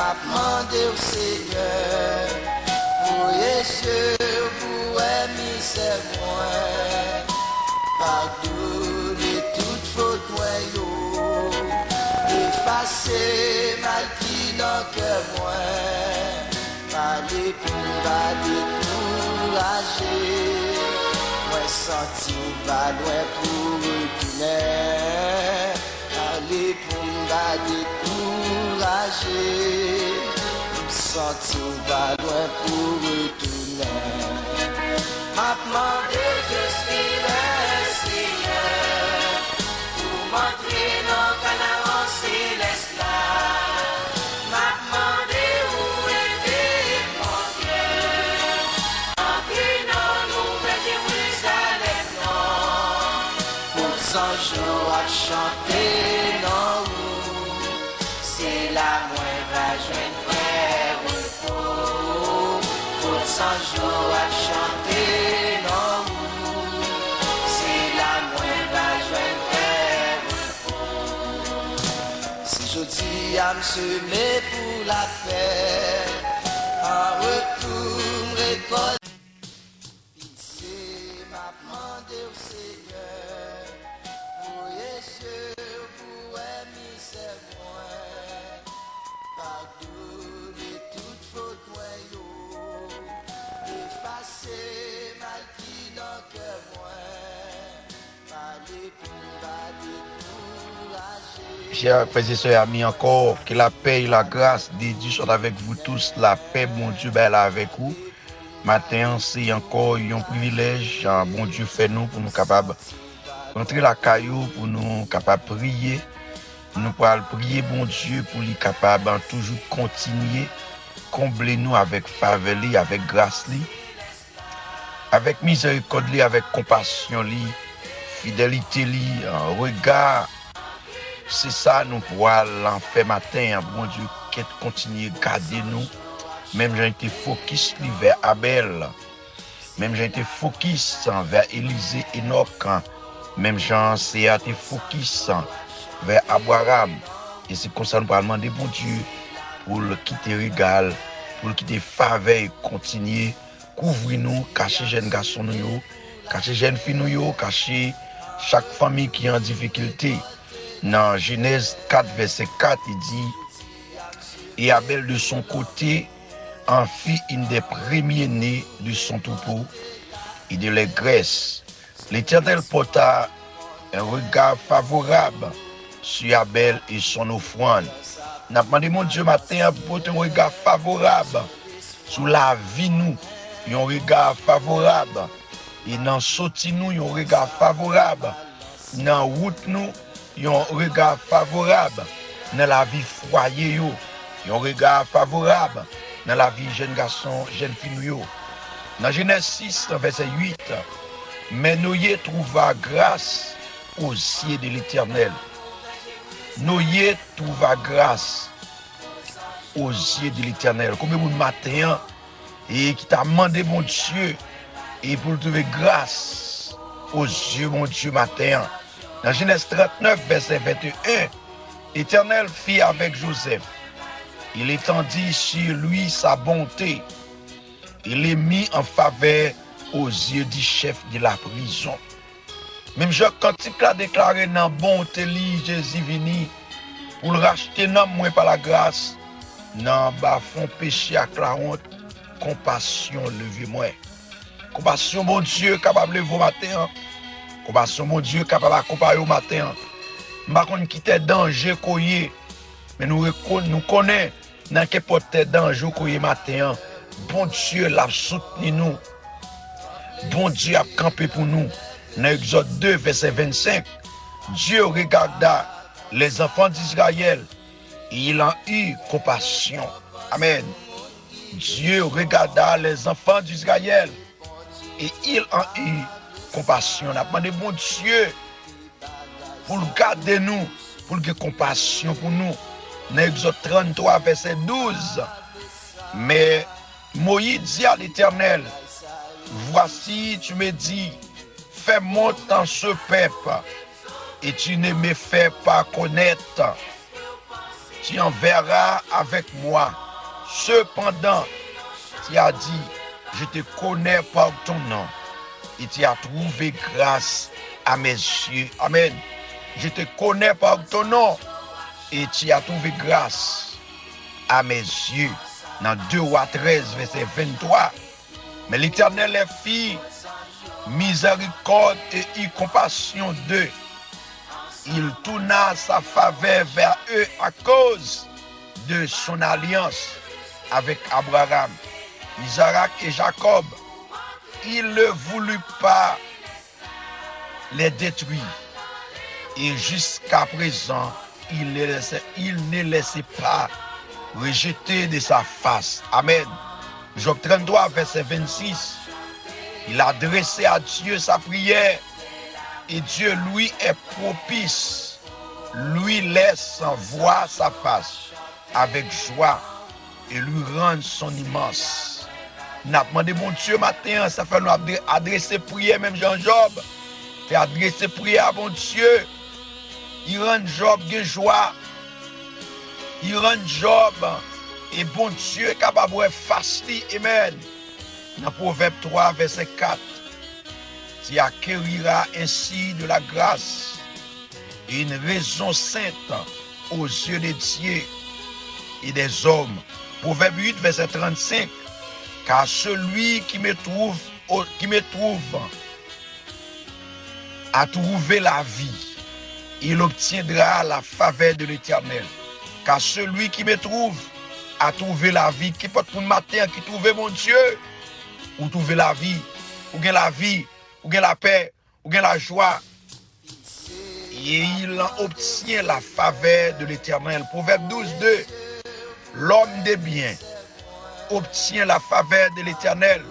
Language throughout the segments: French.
m'a demandé au Seigneur, pour Yeshua, pour aimer c'est moi, pardonner toute faute moi yo, effacer mal qui dans cœur moi, parler pour pas décourager, moi sentir pas loin pour retourner, parler pour pas décourager, sentir pas loin pour retourner, m'a demandé je suis le Seigneur, pour m'entrer dans le Canaan céleste là, m'a demandé où était mon Dieu, entrer dans Nouvelle Jérusalem non, pour 100 jours à chanter non, c'est la moins va joindre frère repos, pour 100 jours à chanter non, c'est la moins va joindre frère repos. Si je dis à me semer pour la paix, en retour récolte, c'est m'a demandé au Seigneur, pour Yeshua, pour aimer c'est moi, pardonner toute faute moi yo, effacer mal qui dans cœur moi, parler pour pas décourager. Chers frères et sœurs, amis, encore que la paix et la grâce de Dieu soient avec vous tous. La paix, bon Dieu, ben là avec vous. Matin, c'est encore un privilège, bon Dieu fait nous pour nous capables rentrer la caillou, pour nous capables de prier. Nous pourrons prier, bon Dieu, pour lui capable de toujours continuer, combler nous avec faveur, avec grâce, avec miséricorde, avec compassion, fidélité, regard. C'est ça, nous pourrons l'en faire matin, bon Dieu, qui continue à garder nous. Même j'ai été focus vers Abel. Même j'ai été focus vers Élisée, Enoch. Même j'ai été focus vers Abraham. Et c'est comme ça nous allons demander, bon Dieu, pour le quitter régal, pour le quitter faveur, continuer, couvrir nous, cacher jeunes garçons nous, cacher jeunes filles nous, cacher chaque famille qui est en difficulté. Dans Genèse 4, verset 4, il dit, et Abel de son côté en fit une des premiers-nés de son troupeau et de les graisses. L'Éternel porta un regard favorable sur Abel et son offrande. N'a demandé mon Dieu matin pour un regard favorable sur la vie nous, un regard favorable. Et dans sorti nous, un regard favorable. Dans route nous, un regard favorable. Dans la vie foyer un regard favorable. Dans la vie jeune garçon, jeune fille. Dans Genèse 6, verset 8, mais Noé trouva grâce aux yeux de l'Éternel. Noé trouva grâce aux yeux de l'Éternel. Comme vous matin, et qui t'a demandé, mon Dieu, et pour trouver grâce aux yeux, mon Dieu, matin. Dans Genèse 39, verset 21, l'Éternel fit avec Joseph. Il étendit sur lui sa bonté. Il est mis en faveur aux yeux du chef de la prison. Même Jacques, quand il a déclaré dans bonté, Jésus vini pour le racheter, non moins par la grâce, non bas fond péché à la honte, compassion levez-moi. Compassion, mon Dieu, capable de lever au matin. Compassion, mon Dieu, capable d'accompagner au matin. Par contre, quitter danger qu'on y est. Mais nous connaissons dans quel porte danger qu'on y est matin. Bon Dieu l'a soutenu nous. Bon Dieu a campé pour nous. Dans Exode 2, verset 25, Dieu regarda les enfants d'Israël et il en eut compassion. Amen. Dieu regarda les enfants d'Israël et il en eut compassion. On a demandé, bon Dieu, pour le garder nous, pour le compassion pour nous. Dans Exode 33, verset 12, mais Moïse dit à l'Éternel, voici, tu me dis, fais monter ce peuple et tu ne me fais pas connaître tu en verras avec moi. Cependant, tu as dit, je te connais par ton nom et tu as trouvé grâce à mes yeux. Amen. Je te connais par ton nom et tu as trouvé grâce à mes yeux. Dans 2 Rois 13, verset 23. Mais l'Éternel les fit miséricorde et eut compassion d'eux. Il tourna sa faveur vers eux à cause de son alliance avec Abraham, Isaac et Jacob. Il ne voulut pas les détruire. Et jusqu'à présent, il ne laissait pas rejeter de sa face. Amen. Job 33, verset 26. Il a adressé à Dieu sa prière et Dieu lui est propice. Lui laisse voir sa face avec joie et lui rend son immense. Nous avons demandé mon Dieu matin, ça fait nous adresser prière, même Jean-Job. Fait adresser prière à mon Dieu. Il rend Job de joie. Il rend Job et bon Dieu capable de faster. Amen. Dans Proverbe 3, verset 4. Tu acquériras ainsi de la grâce et une raison sainte aux yeux des dieux et des hommes. Proverbe 8, verset 35. Car celui qui me trouve a trouvé la vie, il obtiendra la faveur de l'Éternel. Car celui qui me trouve a trouvé la vie. Qui peut pour le matin, qui trouve mon Dieu, ou trouver la vie, ou gain la vie, ou gain la paix, ou gain la joie. Et il obtient la faveur de l'Éternel. Proverbe 12, 2. L'homme des biens obtient la faveur de l'Éternel,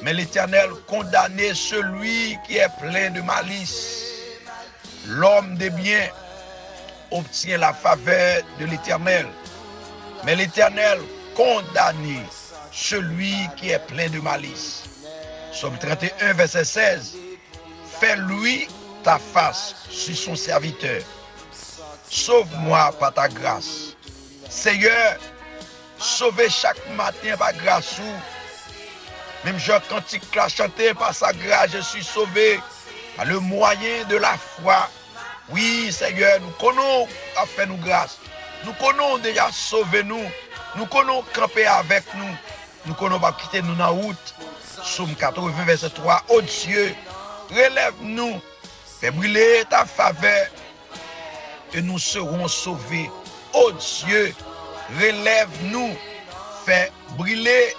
mais l'Éternel condamne celui qui est plein de malice. L'homme des biens obtient la faveur de l'Éternel, mais l'Éternel condamne celui qui est plein de malice. Psaume 31, verset 16. Fais-lui ta face sur son serviteur. Sauve-moi par ta grâce. Seigneur, sauvez chaque matin par grâce. Même Jean Cantique l'a chanté, par sa grâce, je suis sauvé. Par le moyen de la foi. Oui, Seigneur, nous connaissons à faire nous grâce. Nous connaissons déjà sauver nous. Nous connaissons camper avec nous. Nous connaissons pas quitter nous dans la route. Psaume 80, verset 3. Oh Dieu, relève-nous. Fais briller ta faveur et nous serons sauvés. Oh Dieu, relève-nous. Fais briller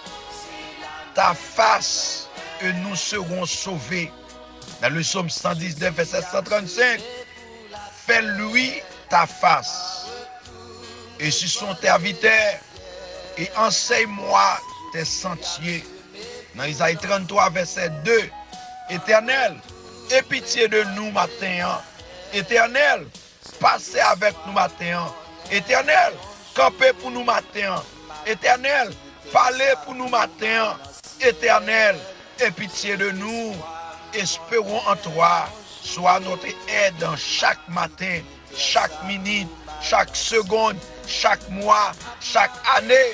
ta face et nous serons sauvés. Dans le psaume 119, verset 135. Fais-lui ta face et sur son serviteur et enseigne-moi tes sentiers. Dans Isaïe 33, verset 2. Éternel, aie pitié de nous matin. Éternel, passez avec nous matin. Éternel, campez pour nous matin. Éternel, parlez pour nous matin. Éternel, aie pitié de nous. Espérons en toi. Sois notre aide chaque matin, chaque minute, chaque seconde, chaque mois, chaque année.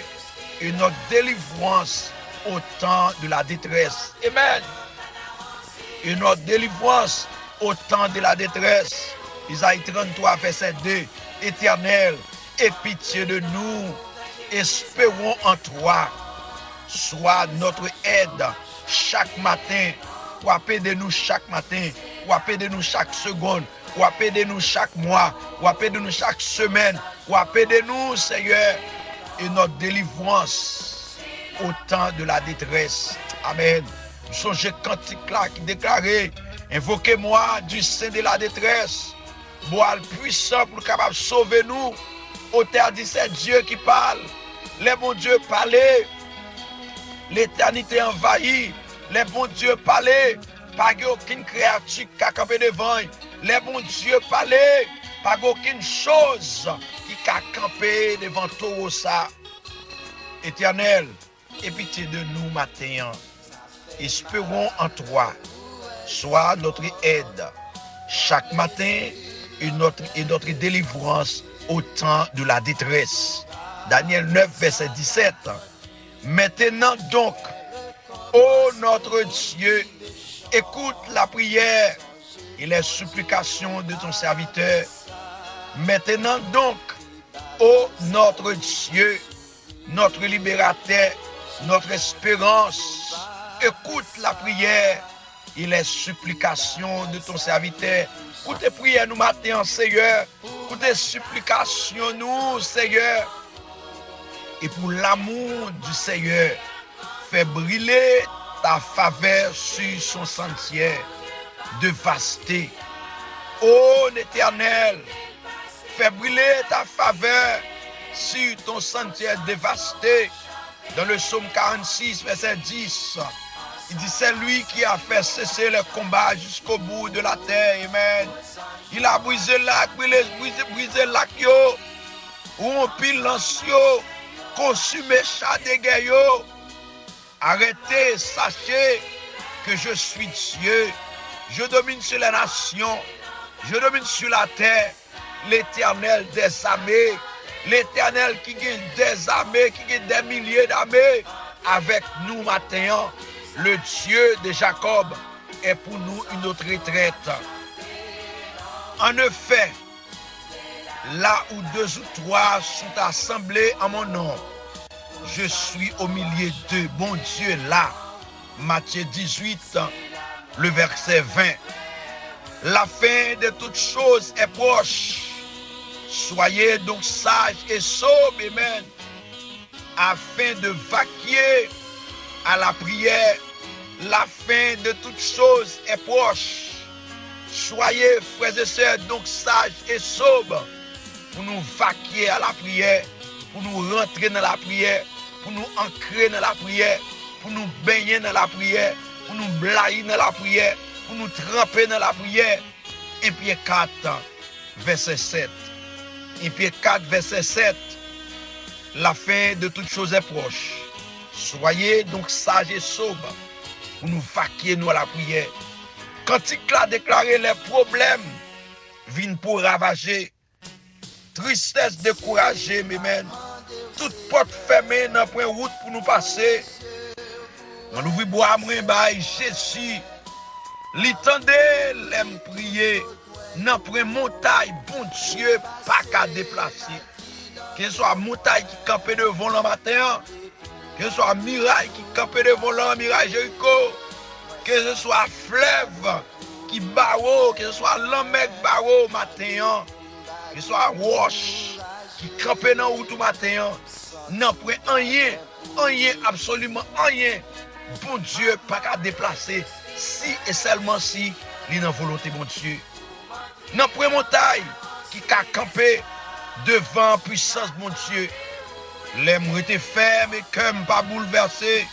Et notre délivrance au temps de la détresse. Amen. Et notre délivrance au temps de la détresse. Isaïe 33, verset 2. Éternel, aie pitié de nous. Espérons en toi. Sois notre aide chaque matin. Ou aider nous chaque matin. Ou aider nous chaque seconde. Ou aider nous chaque mois. Ou aider nous chaque semaine. Ou aider nous, Seigneur. Et notre délivrance au temps de la détresse. Amen. Songez cantique là qui déclarait: invoquez-moi du sein de la détresse. Bois puissant pour capable sauver nous. Auteur dit c'est Dieu qui parle. Les bons dieux parlaient. L'éternité envahie. Les bons dieux parlaient. Pas aucune créature qui a campé devant. Les bons dieux parlaient. Pas aucune chose qui a campé devant tout ça. Éternel, aie pitié de nous matin. Espérons en toi. Sois notre aide chaque matin et notre délivrance au temps de la détresse. Daniel 9, verset 17. Maintenant donc, ô notre Dieu, écoute la prière et les supplications de ton serviteur. Maintenant donc, ô notre Dieu, notre libérateur, notre espérance, écoute la prière et les supplications de ton serviteur. Écoute les prières nous matin, Seigneur. Écoute les supplications nous, Seigneur. Et pour l'amour du Seigneur, fais briller ta faveur sur son sentier dévasté. Ô Éternel, fais briller ta faveur sur ton sentier dévasté. Dans le psaume 46, verset 10, il dit, c'est lui qui a fait cesser le combat jusqu'au bout de la terre. Amen. Il a brisé l'arc, brisé l'arc, rompit l'ancien, consumé chat de guerre. Arrêtez, sachez que je suis Dieu. Je domine sur les nations, je domine sur la terre. L'Éternel des armées, l'Éternel qui gagne des armées, qui gagne des milliers d'armées, avec nous maintenant. Le Dieu de Jacob est pour nous une autre retraite. En effet, là où 2 ou 3 sont assemblés en mon nom, je suis au milieu d'eux. Bon Dieu, là, Matthieu 18, le verset 20. La fin de toutes choses est proche. Soyez donc sages et sobres, amen, afin de vaquer à la prière. La fin de toutes choses est proche. Soyez, frères et sœurs, donc sages et sobres pour nous vaquer à la prière, pour nous rentrer dans la prière, pour nous ancrer dans la prière, pour nous baigner dans la prière, pour nous blayer dans la prière, pour nous tremper dans la prière. 1 Pierre 4, verset 7. 1 Pierre 4, verset 7. La fin de toutes choses est proche. Soyez donc sages et sobres pour nous vaquer nous à la prière. Cantique a déclaré les problèmes viennent pour ravager. Tristesse découragée, amen. Toute porte fermée dans point route pour nous passer. On ouvre bois moins bail Jésus. L'entendez l'aime prier. Dans point montagne, bon Dieu, pas qu'à déplacer. Que ce soit montagne qui campe devant le matin, que ce soit miraille qui campe devant le miraille Jéricho, que ce soit fleuve qui barreau, que ce soit l'amèque barreau matin, que ce soit roche qui campe dans route matin, non point rien, absolument rien. Bon Dieu, pas qu'à déplacer, si et seulement si, il est dans volonté, bon Dieu. Non point montagne qui a campé devant puissance, mon Dieu. Les mots étaient fermes et comme pas bouleversés.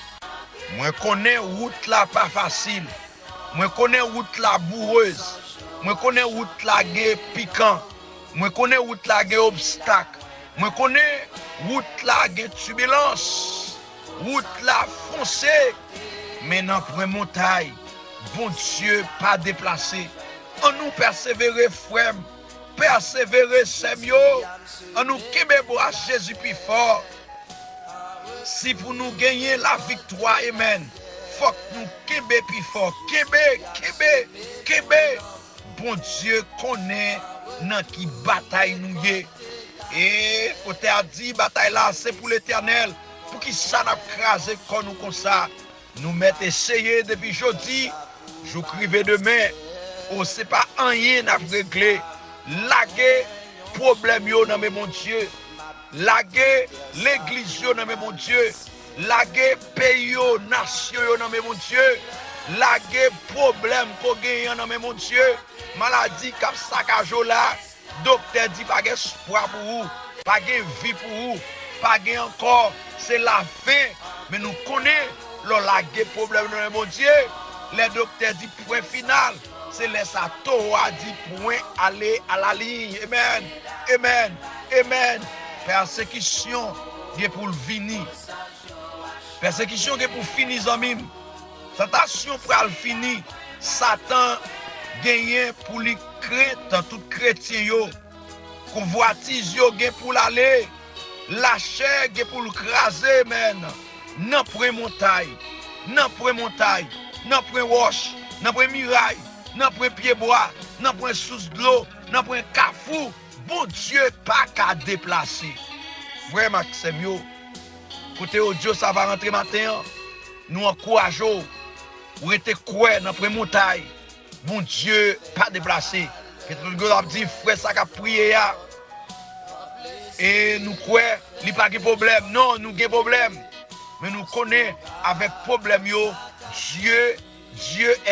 Moi connais route là pas facile. Moi connais route là bourreuse. Moi connais route là piquant. Moi connais route là obstacle. Moi connais route là turbulence. Route là foncée. Maintenant pour montagne, bon Dieu pas déplacé. On nous persévérer frère. Persévérer, Seigneur, en nous kébebo à Jésus plus fort. Si pour nous gagner la victoire, amen, faut que nous kébé plus fort. Kébé. Bon Dieu connaît dans qui bataille nous y. Et faut te dire, bataille là, c'est pour l'Éternel. Pour qui ça n'a crasé comme nous comme ça. Nous mettons essayé depuis jeudi, je crive demain. On ne sait pas rien à régler. Laguer problème yo nan mon Dieu, laguer l'église yo nan mon Dieu, laguer pays yo, nation yo nan mon Dieu, laguer problème ko gen nan mon Dieu, maladie k'ap sakajo là, docteur dit pas gen espoir pour vous, pas gen vie pour vous, pas gen encore, c'est la fin, mais nous connaissons le laguer problème nan mon Dieu, les docteurs dit point final. C'est les Torah dit point aller à la ligne. Amen. Persécution est pour le venir. Persécution est pour finir amis. Tentation pour le finir. Satan gagne pour les créer dans tout chrétien yo. convoitise yo gen pour l'aller, la chair gen pour le craser men. Nan prend montagne, nan prend montagne, nan prend roche, nan prend miraille, nan prend pied bois, nan prend source de l'eau, nan prend carrefour. Bon Dieu pas qu'à déplacer. Frère Maxime yo, côté audio ça va rentrer matin. Nous encourageons ou était quoi dans prend montagne. Bon Dieu pas déplacer. Que tout le monde a dit frère ça qu'a prié ya. Et nous quoi, il pas de problème. Non, nous avons problème. Mais nous connaissons avec problème yo, Dieu est